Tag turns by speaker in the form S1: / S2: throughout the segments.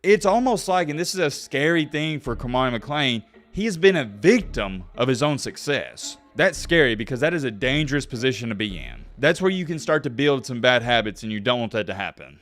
S1: It's almost like, and this is a scary thing for Cormani McClain, he has been a victim of his own success. That's scary because that is a dangerous position to be in. That's where you can start to build some bad habits, and you don't want that to happen.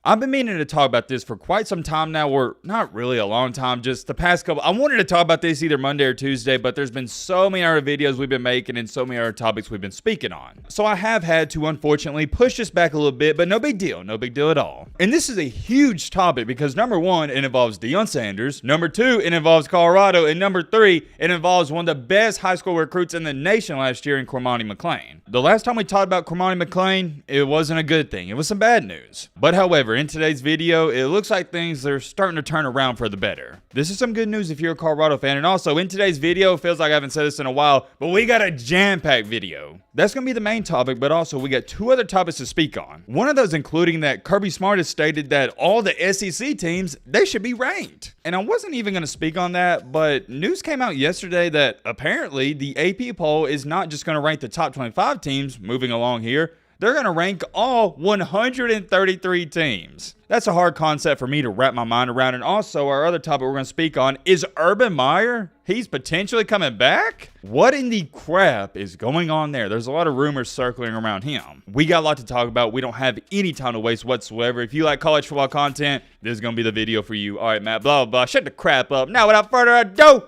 S1: I've been meaning to talk about this for quite some time now, or not really a long time, just the past couple. I wanted to talk about this either Monday or Tuesday, but there's been so many other videos we've been making and so many other topics we've been speaking on. So I have had to, unfortunately, push this back a little bit, but no big deal at all. And this is a huge topic because number one, it involves Deion Sanders. Number two, it involves Colorado. And number three, it involves one of the best high school recruits in the nation last year in Cormani McClain. The last time we talked about Cormani McClain, it wasn't a good thing. It was some bad news. But however, in today's video, it looks like things are starting to turn around for the better. This is some good news if you're a Colorado fan. And also, in today's video, it feels like I haven't said this in a while, but we got a jam-packed video. That's going to be the main topic, but also we got two other topics to speak on. One of those including that Kirby Smart has stated that all the SEC teams, they should be ranked. And I wasn't even going to speak on that, but news came out yesterday that apparently the AP poll is not just going to rank the top 25 teams moving along here. They're going to rank all 133 teams. That's a hard concept for me to wrap my mind around. And also, our other topic we're going to speak on is Urban Meyer. He's potentially coming back? What in the crap is going on there? There's a lot of rumors circling around him. We got a lot to talk about. We don't have any time to waste whatsoever. If you like college football content, this is going to be the video for you. All right, Matt, blah, blah, blah. Shut the crap up. Now, without further ado,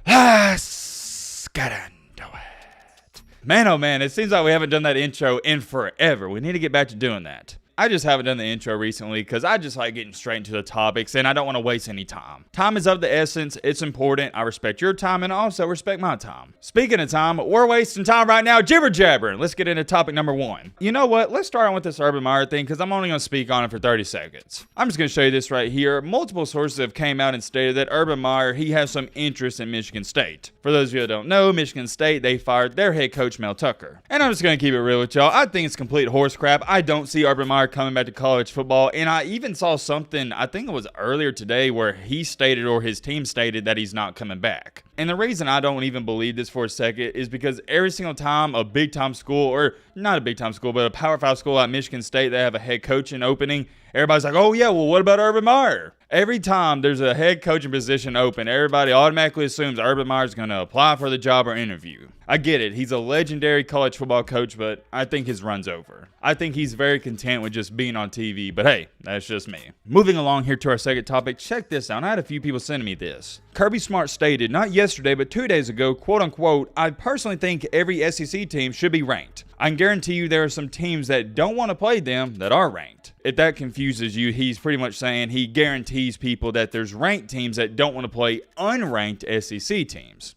S1: let's get into it. Man, oh man, it seems like we haven't done that intro in forever. We need to get back to doing that. I just haven't done the intro recently because I just like getting straight into the topics and I don't want to waste any time. Time is of the essence. It's important. I respect your time and I also respect my time. Speaking of time, we're wasting time right now jibber jabbering. Let's get into topic number one. You know what? Let's start on with this Urban Meyer thing because I'm only going to speak on it for 30 seconds. I'm just going to show you this right here. Multiple sources have came out and stated that Urban Meyer, he has some interest in Michigan State. For those of you who don't know, Michigan State, they fired their head coach Mel Tucker. And I'm just going to keep it real with y'all. I think it's complete horse crap. I don't see Urban Meyer coming back to college football, and I even saw something, I think it was earlier today, where he stated, or his team stated, that he's not coming back. And the reason I don't even believe this for a second is because every single time a big time school, or not a big time school, but a Power 5 school like Michigan State, they have a head coaching opening, everybody's like, oh yeah, well what about Urban Meyer? Every time there's a head coaching position open, everybody automatically assumes Urban Meyer's going to apply for the job or interview. I get it. He's a legendary college football coach, but I think his run's over. I think he's very content with just being on TV, but hey, that's just me. Moving along here to our second topic, check this out. I had a few people sending me this. Kirby Smart stated, not yesterday, but 2 days ago, quote unquote, I personally think every SEC team should be ranked. I can guarantee you there are some teams that don't want to play them that are ranked. If that confuses you, he's pretty much saying he guarantees people that there's ranked teams that don't want to play unranked SEC teams.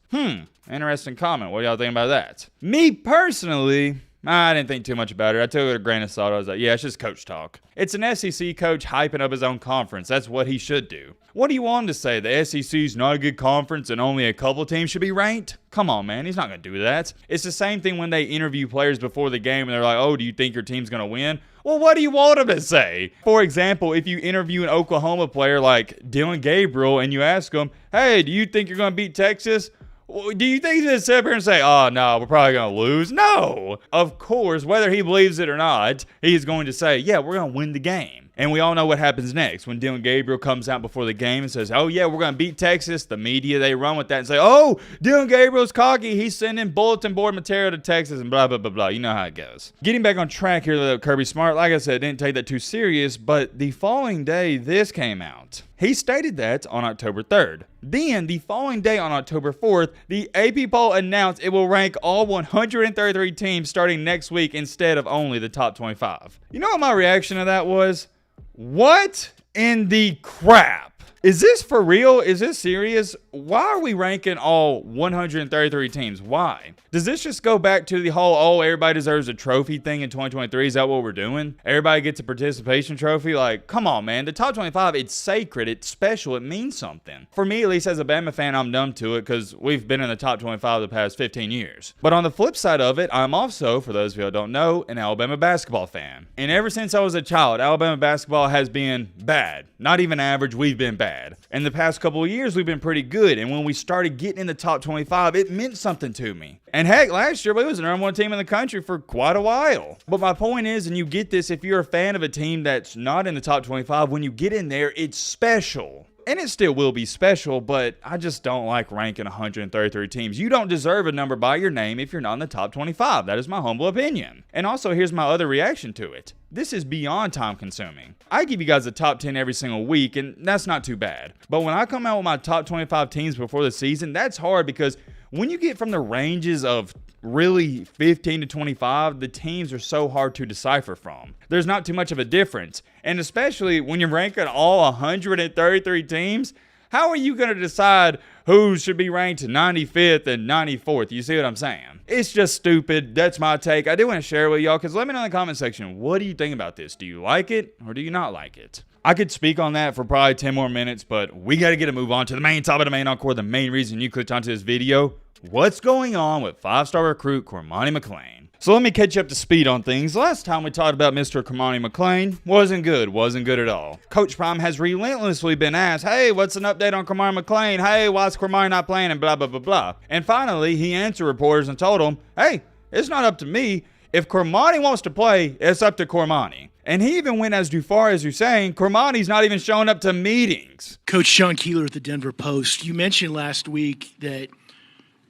S1: Interesting comment. What do y'all think about that? Me personally, I didn't think too much about it. I took it with a grain of salt. I was like, yeah, it's just coach talk. It's an SEC coach hyping up his own conference. That's what he should do. What do you want him to say? The SEC's not a good conference and only a couple teams should be ranked? Come on, man. He's not going to do that. It's the same thing when they interview players before the game and they're like, oh, do you think your team's going to win? Well, what do you want him to say? For example, if you interview an Oklahoma player like Dylan Gabriel and you ask him, hey, do you think you're going to beat Texas? Do you think he's going to sit up here and say, oh, no, we're probably going to lose? No. Of course, whether he believes it or not, he's going to say, yeah, we're going to win the game. And we all know what happens next. When Dylan Gabriel comes out before the game and says, oh, yeah, we're going to beat Texas, the media, they run with that and say, oh, Dylan Gabriel's cocky. He's sending bulletin board material to Texas and blah, blah, blah, blah. You know how it goes. Getting back on track here with Kirby Smart, like I said, didn't take that too serious, but the following day, this came out. He stated that on October 3rd. Then, the following day on October 4th, the AP poll announced it will rank all 133 teams starting next week instead of only the top 25. You know what my reaction to that was? What in the crap? Is this for real? Is this serious? Why are we ranking all 133 teams? Why? Does this just go back to the whole, oh, everybody deserves a trophy thing in 2023? Is that what we're doing? Everybody gets a participation trophy? Like, come on, man. The top 25, it's sacred. It's special. It means something. For me, at least as a Bama fan, I'm numb to it because we've been in the top 25 the past 15 years. But on the flip side of it, I'm also, for those of you who don't know, an Alabama basketball fan. And ever since I was a child, Alabama basketball has been bad. Not even average. We've been bad. bad. In the past couple of years, we've been pretty good. And when we started getting in the top 25, it meant something to me. And heck, last year, we was the number one team in the country for quite a while. But my point is, and you get this if you're a fan of a team that's not in the top 25, when you get in there, it's special. And it still will be special, but I just don't like ranking 133 teams. You don't deserve a number by your name if you're not in the top 25. That is my humble opinion. And also, here's my other reaction to it. This is beyond time consuming. I give you guys a top 10 every single week, and that's not too bad. But when I come out with my top 25 teams before the season, that's hard because when you get from the ranges of really 15 to 25, the teams are so hard to decipher from. There's not too much of a difference. And especially when you're ranking all 133 teams, how are you going to decide who should be ranked 95th and 94th? You see what I'm saying? It's just stupid. That's my take. I do want to share it with y'all because let me know in the comment section, what do you think about this? Do you like it or do you not like it? I could speak on that for probably 10 more minutes, but we got to get a move on to the main topic of the main encore, the main reason you clicked onto this video. What's going on with 5-star recruit Cormani McClain? So let me catch you up to speed on things. Last time we talked about Mr. Cormani McClain, wasn't good at all. Coach Prime has relentlessly been asked, hey, what's an update on Cormani McClain? Hey, why's Cormani not playing? And blah, blah, blah, blah. And finally, he answered reporters and told them, hey, it's not up to me. If Cormani wants to play, it's up to Cormani. And he even went as far as you saying, Cormani's not even showing up to meetings.
S2: Coach Sean Keeler at the Denver Post, you mentioned last week that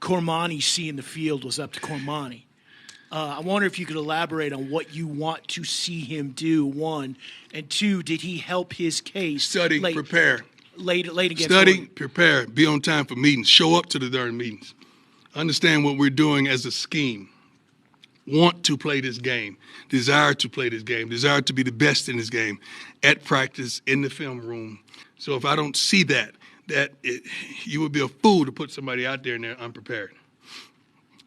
S2: Cormani seeing the field was up to Cormani. I wonder if you could elaborate on what you want to see him do, one. And two, did he help his case?
S3: Study, prepare.
S2: Late against
S3: Study,
S2: Oregon?
S3: prepare, be on time for meetings. Show up to the darn meetings. Understand what we're doing as a scheme. Want to play this game. Desire to play this game. Desire to be the best in this game. At practice, in the film room. So if I don't see that you would be a fool to put somebody out there and they're unprepared.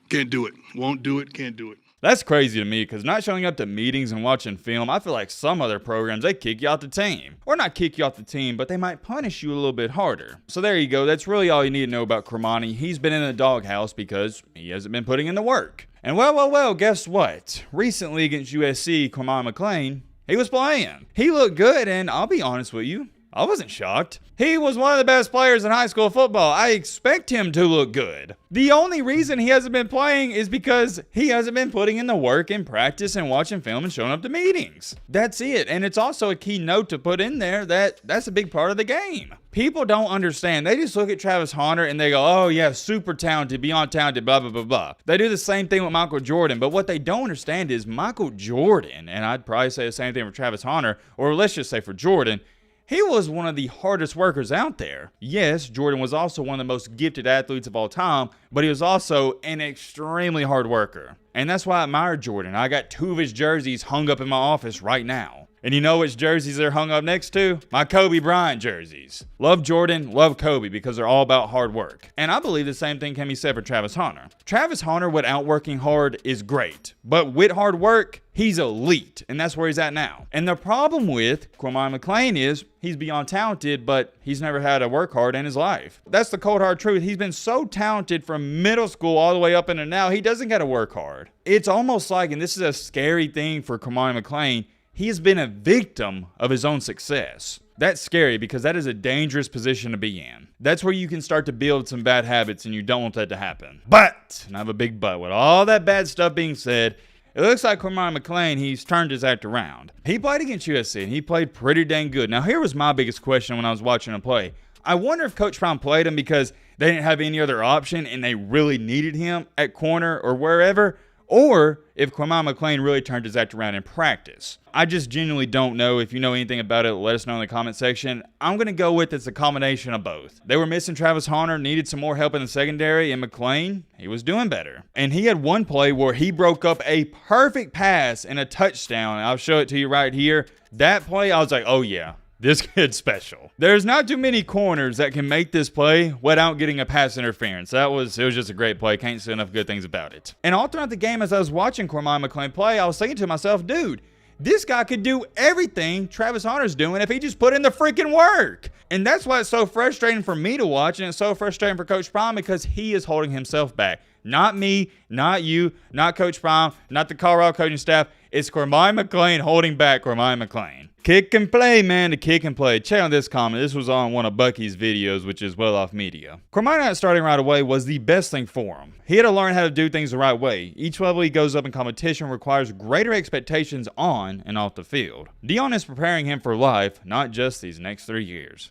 S3: Can't do it. Won't do it. Can't do it.
S1: That's crazy to me because not showing up to meetings and watching film, I feel like some other programs, they kick you off the team. Or not kick you off the team, but they might punish you a little bit harder. So there you go. That's really all you need to know about Cormani. He's been in the doghouse because he hasn't been putting in the work. And well, guess what? Recently against USC, Cormani McClain, he was playing. He looked good, and I'll be honest with you, I wasn't shocked. He was one of the best players in high school football. I expect him to look good. The only reason he hasn't been playing is because he hasn't been putting in the work in practice and watching film and showing up to meetings. That's it. And it's also a key note to put in there that's a big part of the game. People don't understand. They just look at Travis Hunter and they go, oh yeah, super talented, beyond talented, blah, blah, blah, blah. They do the same thing with Michael Jordan. But what they don't understand is Michael Jordan, and I'd probably say the same thing for Travis Hunter, or let's just say for Jordan, he was one of the hardest workers out there. Yes, Jordan was also one of the most gifted athletes of all time, but he was also an extremely hard worker. And that's why I admire Jordan. I got 2 of his jerseys hung up in my office right now. And you know which jerseys they're hung up next to? My Kobe Bryant jerseys. Love Jordan, love Kobe because they're all about hard work. And I believe the same thing can be said for Travis Hunter. Travis Hunter, without working hard, is great. But with hard work, he's elite. And that's where he's at now. And the problem with Cormani McClain is he's beyond talented, but he's never had to work hard in his life. That's the cold hard truth. He's been so talented from middle school all the way up into now, he doesn't got to work hard. It's almost like, and this is a scary thing for Cormani McClain, he has been a victim of his own success. That's scary because that is a dangerous position to be in. That's where you can start to build some bad habits and you don't want that to happen. But, and I have a big but, with all that bad stuff being said, it looks like Cormani McClain, he's turned his act around. He played against USC and he played pretty dang good. Now here was my biggest question when I was watching him play. I wonder if Coach Prime played him because they didn't have any other option and they really needed him at corner or wherever, or if Cormani McClain really turned his act around in practice. I just genuinely don't know. If you know anything about it, let us know in the comment section. I'm going to go with it's a combination of both. They were missing Travis Hunter, needed some more help in the secondary, and McClain, he was doing better. And he had one play where he broke up a perfect pass and a touchdown. I'll show it to you right here. That play, I was like, oh yeah, this kid's special. There's not too many corners that can make this play without getting a pass interference. It was just a great play. Can't say enough good things about it. And all throughout the game, as I was watching Cormani McClain play, I was thinking to myself, dude, this guy could do everything Travis Hunter's doing if he just put in the freaking work. And that's why it's so frustrating for me to watch, and it's so frustrating for Coach Prime because he is holding himself back. Not me, not you, not Coach Prime, not the Colorado coaching staff. It's Cormani McClain holding back Cormani McClain. Kick and play, man, to kick and play. Check out this comment. This was on one of Bucky's videos, which is well off media. Cormani not starting right away was the best thing for him. He had to learn how to do things the right way. Each level he goes up in competition requires greater expectations on and off the field. Dion is preparing him for life, not just these next 3 years.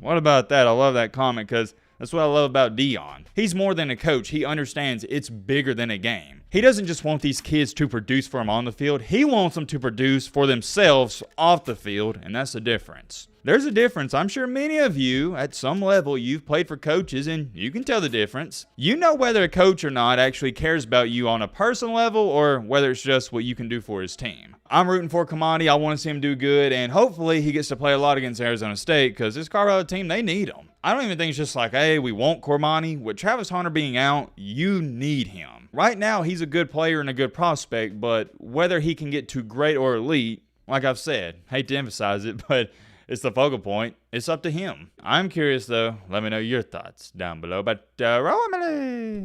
S1: What about that? I love that comment because that's what I love about Dion. He's more than a coach. He understands it's bigger than a game. He doesn't just want these kids to produce for him on the field. He wants them to produce for themselves off the field, and that's the difference. There's a difference. I'm sure many of you, at some level, you've played for coaches, and you can tell the difference. You know whether a coach or not actually cares about you on a personal level or whether it's just what you can do for his team. I'm rooting for Cormani. I want to see him do good, and hopefully he gets to play a lot against Arizona State because this Colorado team, they need him. I don't even think it's just like, hey, we want Cormani. With Travis Hunter being out, you need him. Right now, he's a good player and a good prospect, but whether he can get to great or elite, like I've said, hate to emphasize it, but it's the focal point. It's up to him. I'm curious, though. Let me know your thoughts down below. But, Romilly!